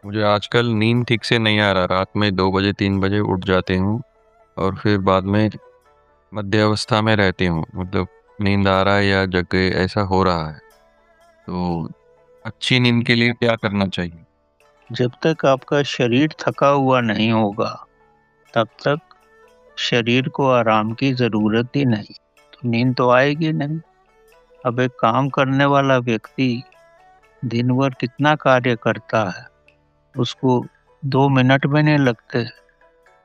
मुझे आजकल नींद ठीक से नहीं आ रहा। रात में 2 बजे 3 बजे उठ जाते हूँ और फिर बाद में मध्य अवस्था में रहती हूँ। मतलब नींद आ रहा है या जग गए, ऐसा हो रहा है। तो अच्छी नींद के लिए क्या करना चाहिए? जब तक आपका शरीर थका हुआ नहीं होगा तब तक शरीर को आराम की जरूरत ही नहीं, तो नींद तो आएगी नहीं। अब एक काम करने वाला व्यक्ति दिन भर कितना कार्य करता है, उसको 2 मिनट भी नहीं लगते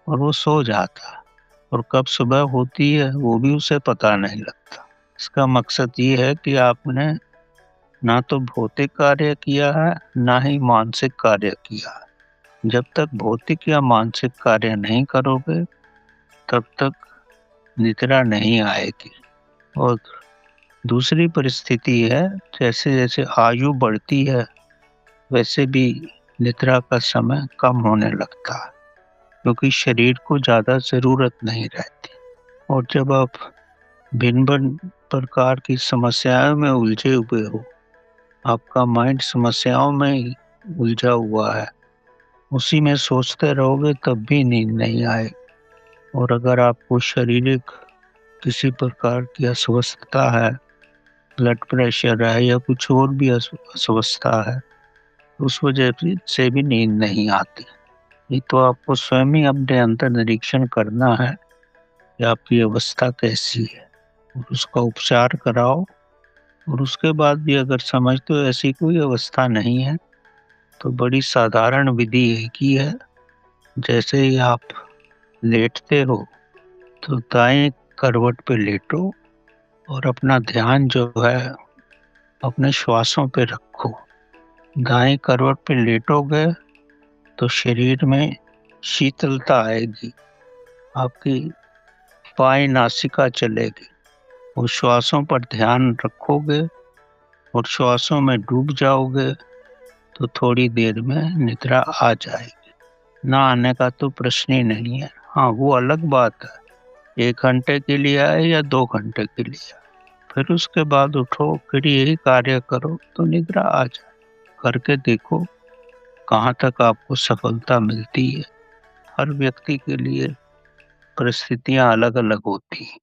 और वो सो जाता है, और कब सुबह होती है वो भी उसे पता नहीं लगता। इसका मकसद ये है कि आपने ना तो भौतिक कार्य किया है, ना ही मानसिक कार्य किया है। जब तक भौतिक या मानसिक कार्य नहीं करोगे तब तक निद्रा नहीं आएगी। और दूसरी परिस्थिति है, जैसे जैसे आयु बढ़ती है वैसे भी निद्रा का समय कम होने लगता है, क्योंकि शरीर को ज़्यादा ज़रूरत नहीं रहती। और जब आप भिन्न भिन्न प्रकार की समस्याओं में उलझे हुए हो, आपका माइंड समस्याओं में ही उलझा हुआ है, उसी में सोचते रहोगे तब भी नींद नहीं आए। और अगर आपको शारीरिक किसी प्रकार की अस्वस्थता है, ब्लड प्रेशर है या कुछ और भी अस्वस्थता है, तो उस वजह से भी नींद नहीं आती। ये तो आपको स्वयं ही अपने अंतर निरीक्षण करना है कि आपकी अवस्था कैसी है, और उसका उपचार कराओ। और उसके बाद भी अगर समझते हो ऐसी कोई अवस्था नहीं है, तो बड़ी साधारण विधि एक ही है। जैसे ही आप लेटते हो तो दाएं करवट पे लेटो और अपना ध्यान जो है अपने श्वासों पे रखो। दाएं करवट पे लेटोगे तो शरीर में शीतलता आएगी, आपकी बाएं नासिका चलेगी। और श्वासों पर ध्यान रखोगे और श्वासों में डूब जाओगे तो थोड़ी देर में निद्रा आ जाएगी। ना आने का तो प्रश्न ही नहीं है। हाँ, वो अलग बात है 1 घंटे के लिए आए या 2 घंटे के लिए आए, फिर उसके बाद उठो फिर यही कार्य करो तो निद्रा आ जाए। करके देखो कहाँ तक आपको सफलता मिलती है। हर व्यक्ति के लिए परिस्थितियां अलग अलग होती हैं।